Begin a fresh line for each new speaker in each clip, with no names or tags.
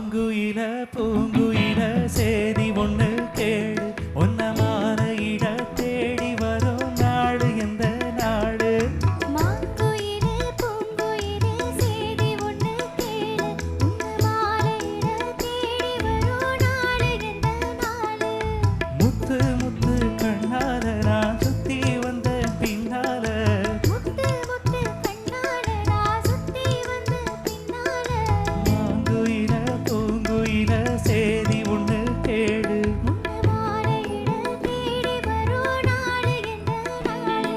மாங்குயில பூங்குயில சேதி ஒண்ணு கேடு ஒன்ன மாலையிட தேடி வரும் நாடு எந்த நாடு
மாங்குயில பூங்குயில சேதி ஒண்ணு கேடு உன்ன மாலையிட தேடி வரும் நாடு எந்த நாடு
முத்து முத்து கண்ணால நான் சுத்தி வந்த பின்னால
முத்து முத்து கண்ணால நான் சுத்தி வந்த பின்னால
மாங்குயில பூங்குயில சேதி ஒண்ணு கேடு
உன்ன மாலையிட தேடி வரும் நாடு எந்த நாடு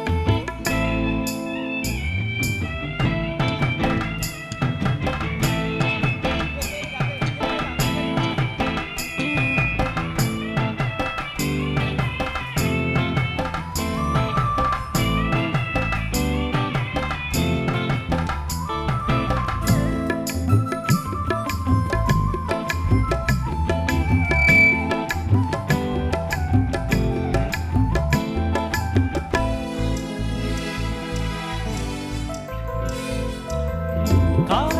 கால